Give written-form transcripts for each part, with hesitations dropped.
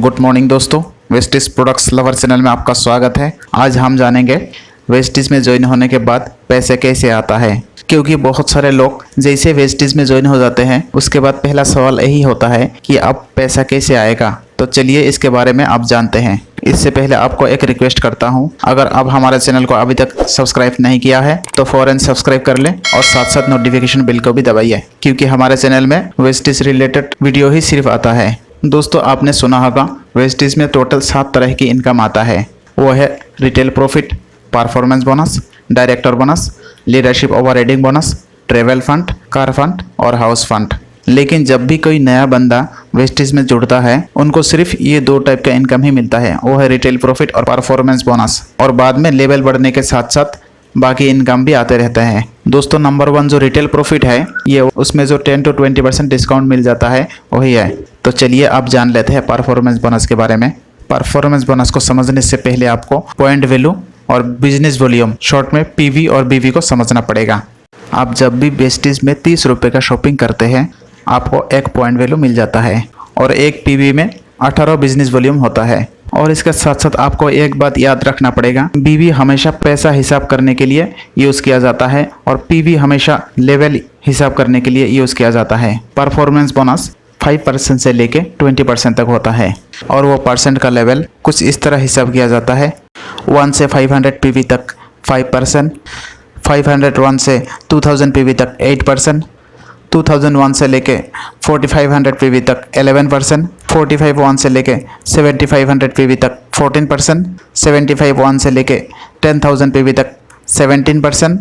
Good morning दोस्तों, Vestige products lover channel में आपका स्वागत है। आज हम जानेंगे वेस्टिज में ज्वाइन होने के बाद पैसे कैसे आता है, क्योंकि बहुत सारे लोग जैसे वेस्टिज में ज्वाइन हो जाते हैं उसके बाद पहला सवाल यही होता है कि अब पैसा कैसे आएगा। तो चलिए इसके बारे में आप जानते हैं। इससे पहले आपको एक रिक्वेस्ट करता हूं, अगर आप हमारे चैनल को अभी तक सब्सक्राइब नहीं किया है तो फौरन सब्सक्राइब कर लें और साथ साथ नोटिफिकेशन बेल को भी दबाइए, क्योंकि हमारे चैनल में वेस्टिज रिलेटेड वीडियो ही सिर्फ आता है। दोस्तों, आपने सुना होगा वेस्टिज में टोटल 7 तरह की इनकम आता है। वो है retail profit, performance bonus, director bonus, leadership overriding bonus, travel fund, car fund और हाउस फंड। लेकिन जब भी कोई नया बंदा वेस्टिज में जुड़ता है उनको सिर्फ ये 2 टाइप का इनकम ही मिलता है, वो है रिटेल प्रॉफिट और परफॉर्मेंस बोनस। और बाद में लेवल बढ़ने के साथ साथ बाकी इनकम भी आते रहते हैं। दोस्तों, नंबर 1 जो रिटेल प्रॉफिट है, ये उसमें जो 10 to 20% डिस्काउंट मिल जाता है वही है। तो चलिए आप जान लेते हैं परफॉर्मेंस बोनस के बारे में। परफॉर्मेंस बोनस को समझने से पहले आपको पॉइंट वैल्यू और बिजनेस वॉल्यूम, शॉर्ट में पीवी और बीवी को समझना पड़ेगा। आप जब भी वेस्टिज में 30 रुपये का शॉपिंग करते हैं आपको 1 पॉइंट वैल्यू मिल जाता है और 1 पीवी में 18 बिजनेस वॉल्यूम होता है। और इसके साथ साथ आपको एक बात याद रखना पड़ेगा, बीवी हमेशा पैसा हिसाब करने के लिए यूज़ किया जाता है और पीवी हमेशा लेवल हिसाब करने के लिए यूज़ किया जाता है। परफॉर्मेंस बोनस 5% से लेके 20% तक होता है और वो परसेंट का लेवल कुछ इस तरह हिसाब किया जाता है। 1 से 500 पीवी तक 5%, 501 से 2000 पीवी तक 8%, 2001 से लेके 4500 पीवी तक 11%, 4501 से लेके 7500 पीवी तक 14%, 7501 से लेके 10000 पीवी तक 17%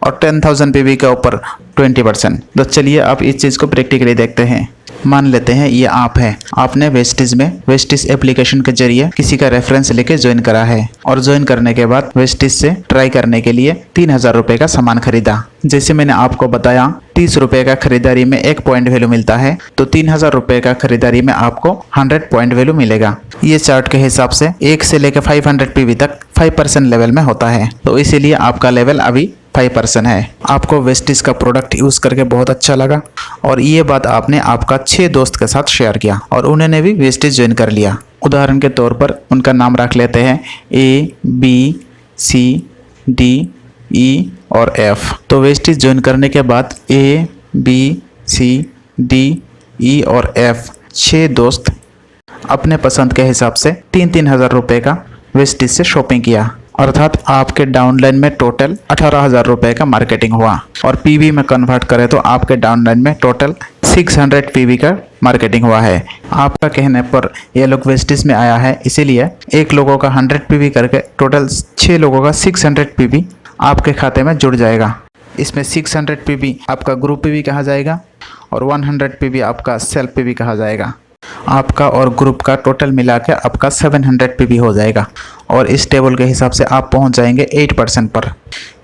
और 10000 पीवी के ऊपर 20%। तो चलिए आप इस चीज़ को प्रैक्टिकली देखते हैं। मान लेते हैं ये आप है, आपने वेस्टिज में वेस्टिज एप्लीकेशन के जरिए किसी का रेफरेंस लेके ज्वाइन करा है और ज्वाइन करने के बाद वेस्टिज से ट्राई करने के लिए 3000 रुपये का सामान खरीदा। जैसे मैंने आपको बताया 30 रुपये का खरीदारी में 1 पॉइंट वैल्यू मिलता है, तो 3000 रुपये का खरीदारी में आपको 100 पॉइंट वैल्यू मिलेगा। ये चार्ट के हिसाब से 1 से लेकर 500 पीवी तक 5% लेवल में होता है, तो इसीलिए आपका लेवल अभी 5% है। आपको वेस्टिज का प्रोडक्ट यूज़ करके बहुत अच्छा लगा और ये बात आपने आपका 6 दोस्त के साथ शेयर किया और उन्होंने भी वेस्टिज ज्वाइन कर लिया। उदाहरण के तौर पर उनका नाम रख लेते हैं ABCDE और F। तो वेस्टिज ज्वाइन करने के बाद ABCDE और F 6 दोस्त अपने पसंद के हिसाब से 3-3 हज़ार रुपये का वेस्टिज से शॉपिंग किया, अर्थात आपके डाउनलाइन में टोटल 18,000 रुपये का मार्केटिंग हुआ। और पीवी में कन्वर्ट करें तो आपके डाउनलाइन में टोटल 600 पीवी का मार्केटिंग हुआ है। आपका कहने पर ये लोग वेस्टिज में आया है, इसीलिए एक लोगों का 100 पीवी करके टोटल 6 लोगों का 600 पीवी आपके खाते में जुड़ जाएगा। इसमें 600 पीवी आपका ग्रुप पीवी कहा जाएगा और 100 पीवी आपका सेल्फ पीवी कहा जाएगा। आपका और ग्रुप का टोटल मिला के आपका 700 पीवी हो जाएगा और इस टेबल के हिसाब से आप पहुंच जाएंगे 8% पर,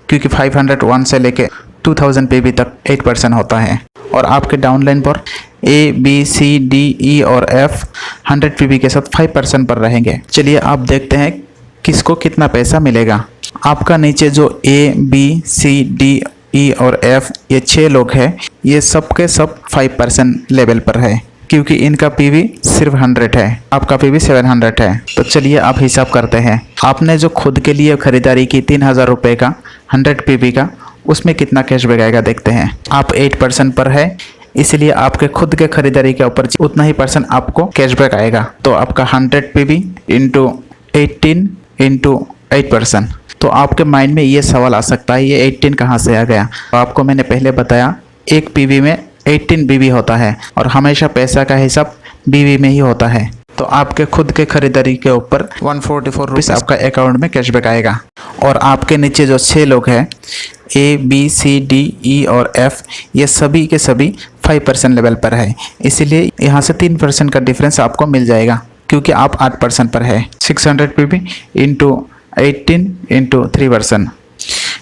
क्योंकि 501 से लेके 2000 पीवी तक 8% होता है। और आपके डाउनलाइन पर ABCDE और F 100 पीवी के साथ 5% पर रहेंगे। चलिए आप देखते हैं किसको कितना पैसा मिलेगा। आपका नीचे जो ABCDE और F ये 6 लोग हैं, ये सब के सब 5% लेवल पर है, क्योंकि इनका पीवी सिर्फ 100 है, आपका पीवी 700 है। तो चलिए आप हिसाब करते हैं। आपने जो खुद के लिए खरीदारी की 3000 रुपये का 100 पीवी का, उसमें कितना कैशबैक आएगा देखते हैं। आप 8% पर है, इसलिए आपके खुद के खरीदारी के ऊपर उतना ही % आपको कैशबैक आएगा। तो आपका 100 पीवी इंटू 18 इंटू 8%। तो आपके माइंड में ये सवाल आ सकता है, ये 18 कहाँ से आ गया। तो आपको मैंने पहले बताया 1 पीवी में 18 बीवी होता है और हमेशा पैसा का हिसाब बीवी में ही होता है। तो आपके खुद के खरीदारी के ऊपर 144 रुपीज़ आपका अकाउंट में कैशबैक आएगा। और आपके नीचे जो 6 लोग हैं ABCDE और F, ये सभी के सभी 5% लेवल पर है, इसीलिए यहाँ से 3% का डिफरेंस आपको मिल जाएगा, क्योंकि आप 8% पर है। 600 पीवी इंटू 18 इंटू 3%,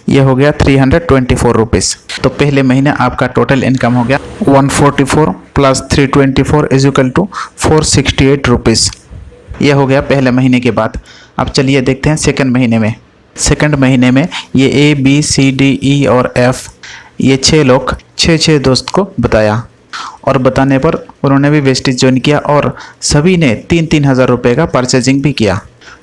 ये हो गया 324 रुपीज़। तो पहले महीने आपका टोटल इनकम हो गया 144 plus 324 is equal to 468 rupees. ये हो गया पहले महीने के बाद। अब चलिए देखते हैं सेकंड महीने में। सेकंड महीने में ये ABCDE और F ये 6 लोग 6 दोस्त को बताया और बताने पर उन्होंने भी वेस्टिज ज्वाइन किया और सभी ने 3-3 हज़ार रुपये का परचेजिंग भी किया।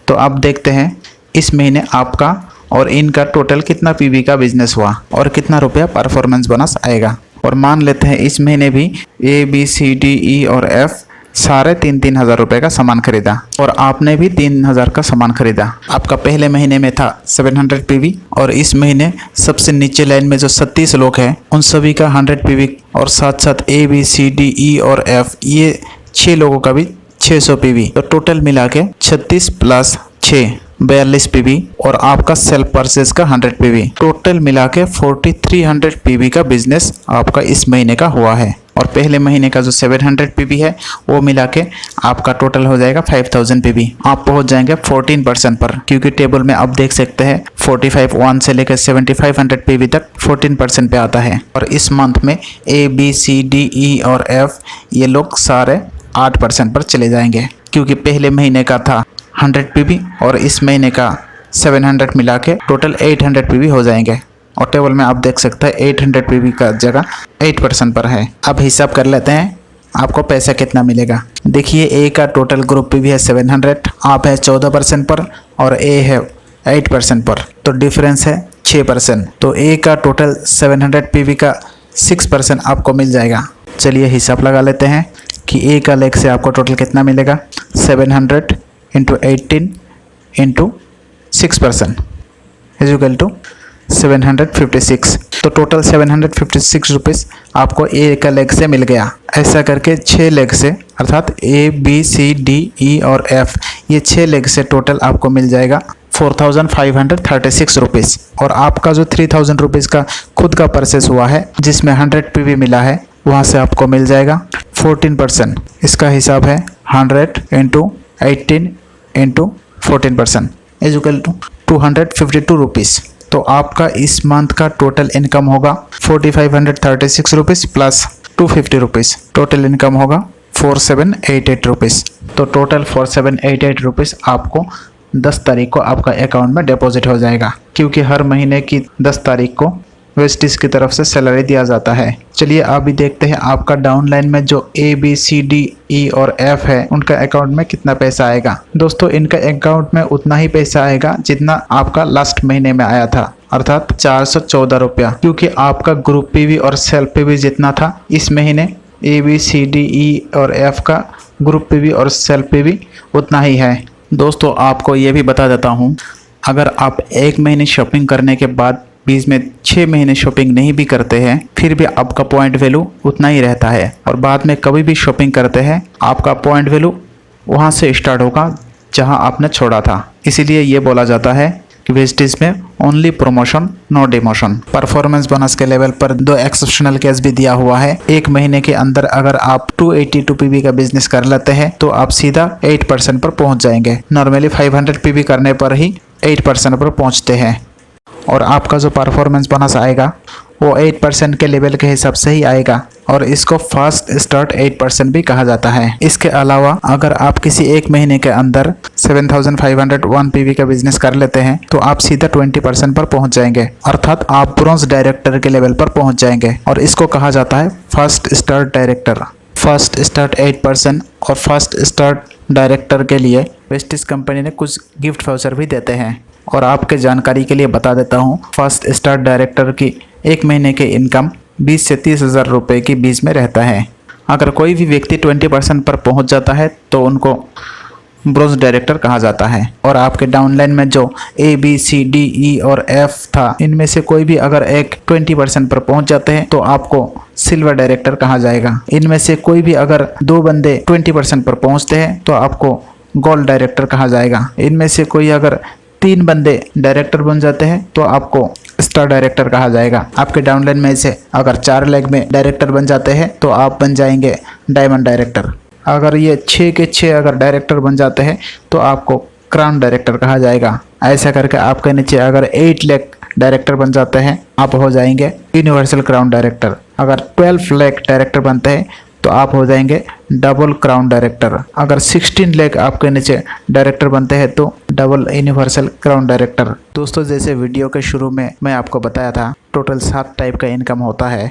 तो अब देखते हैं इस महीने आपका और इनका टोटल कितना पीवी का बिजनेस हुआ और कितना रुपया परफॉर्मेंस बोनस आएगा। और मान लेते हैं इस महीने भी A B C D E और एफ सारे 3-3 हज़ार रुपये का सामान खरीदा और आपने भी 3,000 का सामान खरीदा। आपका पहले महीने में था 700 पीवी और इस महीने सबसे नीचे लाइन में जो 36 लोग हैं उन सभी का 100 पीवी और साथ साथ A B C D E और एफ ये 6 लोगों का भी 600 पीवी। तो टोटल मिला के 36 + 6 42 पीवी और आपका सेल्फ परचेज का 100 पीवी। टोटल मिला के 4300 पीवी का बिजनेस आपका इस महीने का हुआ है। और पहले महीने का जो 700 पीवी है वो मिला के आपका टोटल हो जाएगा 5000 पीवी। आप पहुंच जाएंगे 14% पर, क्योंकि टेबल में आप देख सकते हैं 45 से लेकर 7500 पीवी तक 14% पे आता है। और इस मंथ में A B C D E और एफ ये लोग सारे 8% पर चले जाएंगे, क्योंकि पहले महीने का था 100 पीवी और इस महीने का 700 मिला के टोटल 800 पीवी हो जाएंगे। और टेबल में आप देख सकते हैं 800 पीवी का जगह 8% पर है। अब हिसाब कर लेते हैं आपको पैसा कितना मिलेगा। देखिए ए का टोटल ग्रुप पीवी है 700, आप है 14% पर और ए है 8% पर, तो डिफरेंस है 6%। तो ए का टोटल 700 पीवी का 6% आपको मिल जाएगा। चलिए हिसाब लगा लेते हैं कि ए का लेग से आपको टोटल कितना मिलेगा। 700 × 18 × 6% इक्वल टू 756। तो टोटल 756 रुपीज़ आपको ए का लेग से मिल गया। ऐसा करके 6 लेग से अर्थात A B C D E और एफ ये 6 लेग से टोटल आपको मिल जाएगा 4536 रुपीज़। और आपका जो 3000 रुपीज़ का खुद का परचेस हुआ है जिसमें 100 पीवी मिला है वहाँ से आपको मिल जाएगा 14%। इसका हिसाब है 100 × 18 × 14% इक्वल टू 252 रुपीज़। तो आपका इस मंथ का टोटल इनकम होगा 4536 rupees plus 250 rupees. Total income होगा 4788 रुपीज़। तो टोटल 4788 रुपीज़ आपको 10 तारीख को आपका अकाउंट में डिपॉजिट हो जाएगा, क्योंकि हर महीने की 10 तारीख को वेस्टिज की तरफ से सैलरी दिया जाता है। चलिए अभी देखते हैं आपका डाउन लाइन में जो A B C D E और एफ है उनका अकाउंट में कितना पैसा आएगा। दोस्तों इनका अकाउंट में उतना ही पैसा आएगा जितना आपका लास्ट महीने में आया था, अर्थात 414 रुपया, क्योंकि आपका ग्रुप पीवी और सेल्फ पीवी जितना था इस महीने A B C D E और एफ का ग्रुप पीवी और सेल्फ पीवी उतना ही है। दोस्तों आपको ये भी बता देता हूँ, अगर आप 1 महीने शॉपिंग करने के बाद बीच में 6 महीने शॉपिंग नहीं भी करते हैं फिर भी आपका पॉइंट वैल्यू उतना ही रहता है। और बाद में कभी भी शॉपिंग करते हैं आपका पॉइंट वैल्यू वहाँ से स्टार्ट होगा जहाँ आपने छोड़ा था। इसीलिए ये बोला जाता है कि वेस्टिज में only promotion no demotion. Performance bonus के लेवल पर 2 एक्सेप्शनल केस भी दिया हुआ है। 1 महीने के अंदर अगर आप 282 पीवी का बिजनेस कर लेते हैं तो आप सीधा 8% पर पहुंच जाएंगे। नॉर्मली 500 पीवी करने पर ही 8% पर पहुंचते हैं। और आपका जो परफॉर्मेंस बोनस आएगा वो 8% के लेवल के हिसाब से ही आएगा और इसको फास्ट स्टार्ट 8% भी कहा जाता है। इसके अलावा अगर आप किसी 1 महीने के अंदर 7501 पीवी का बिजनेस कर लेते हैं तो आप सीधा 20% पर पहुंच जाएंगे, अर्थात आप ब्रॉन्ज डायरेक्टर के लेवल पर पहुंच जाएंगे और इसको कहा जाता है fast start director. First start 8% और फर्स्ट स्टार्ट डायरेक्टर के लिए वेस्टिज कंपनी ने कुछ गिफ्ट वाउचर भी देते हैं। और आपके जानकारी के लिए बता देता हूँ, फर्स्ट स्टार्ट डायरेक्टर की 1 महीने के इनकम 20 से 30 हज़ार रुपये के बीच में रहता है। अगर कोई भी व्यक्ति 20% पर पहुँच जाता है तो उनको ब्रॉन्ज डायरेक्टर कहा जाता है। और आपके डाउनलाइन में जो A B C D E और एफ था इनमें से कोई भी अगर एक 20% पर पहुंच जाते हैं तो आपको सिल्वर डायरेक्टर कहा जाएगा। इनमें से कोई भी अगर 2 बंदे 20% पर पहुंचते हैं तो आपको गोल्ड डायरेक्टर कहा जाएगा। इनमें से कोई अगर 3 बंदे डायरेक्टर बन जाते हैं तो आपको स्टार डायरेक्टर कहा जाएगा। आपके डाउनलाइन में से अगर 4 लेग में डायरेक्टर बन जाते हैं तो आप बन जाएंगे डायमंड डायरेक्टर। अगर ये 6 के 6 अगर डायरेक्टर बन जाते हैं तो आपको क्राउन डायरेक्टर कहा जाएगा। ऐसा करके आपके नीचे अगर 8 लेग डायरेक्टर बन जाते हैं आप हो जाएंगे यूनिवर्सल क्राउन डायरेक्टर। अगर 12 लेग डायरेक्टर बनते हैं तो आप हो जाएंगे डबल क्राउन डायरेक्टर। अगर 16 लेग आपके नीचे डायरेक्टर बनते हैं तो डबल यूनिवर्सल क्राउन डायरेक्टर। दोस्तों जैसे वीडियो के शुरू में मैं आपको बताया था टोटल 7 टाइप का इनकम होता है।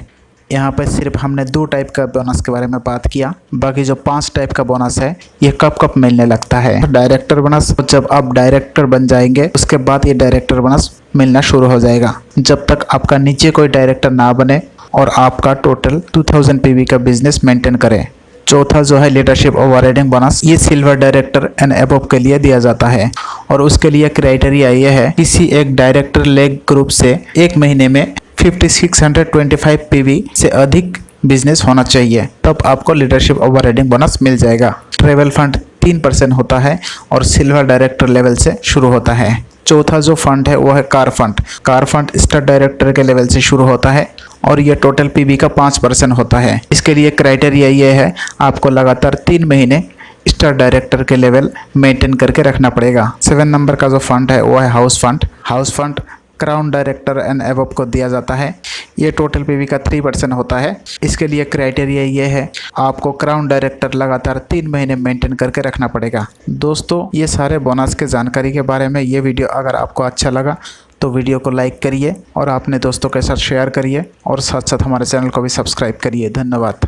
यहाँ पे सिर्फ हमने 2 टाइप का बोनस के बारे में बात किया। बाकी जो 5 टाइप का बोनस है ये कब कब मिलने लगता है। डायरेक्टर बोनस, जब आप डायरेक्टर बन जाएंगे उसके बाद ये डायरेक्टर बोनस मिलना शुरू हो जाएगा। जब तक आपका नीचे कोई डायरेक्टर ना बने और आपका टोटल 2000 पीवी का बिजनेस मेंटेन करे। चौथा जो है लीडरशिप ओवरराइडिंग बोनस, ये सिल्वर डायरेक्टर एंड अबव के लिए दिया जाता है और उसके लिए क्राइटेरिया ये है किसी एक डायरेक्टर लेग ग्रुप से 1 महीने में 5625 पीवी से अधिक बिजनेस होना चाहिए, तब आपको लीडरशिप ओवरराइडिंग बोनस मिल जाएगा। ट्रेवल फंड 3% होता है और सिल्वर डायरेक्टर लेवल से शुरू होता है। चौथा जो फंड है वो है car fund. Car fund star director के लेवल से शुरू होता है और ये टोटल पीवी का 5% होता है। इसके लिए क्राइटेरिया ये है आपको लगातार 3 महीने स्टार डायरेक्टर के लेवल मेंटेन करके रखना पड़ेगा। 7 नंबर का जो फंड है वो है house fund. House fund crown director and above को दिया जाता है। ये टोटल पीवी का 3% होता है। इसके लिए क्राइटेरिया ये है आपको क्राउन डायरेक्टर लगातार 3 महीने मेंटेन करके रखना पड़ेगा। दोस्तों, ये सारे बोनस के जानकारी के बारे में ये वीडियो अगर आपको अच्छा लगा तो वीडियो को लाइक करिए और अपने दोस्तों के साथ शेयर करिए और साथ साथ हमारे चैनल को भी सब्सक्राइब करिए। धन्यवाद।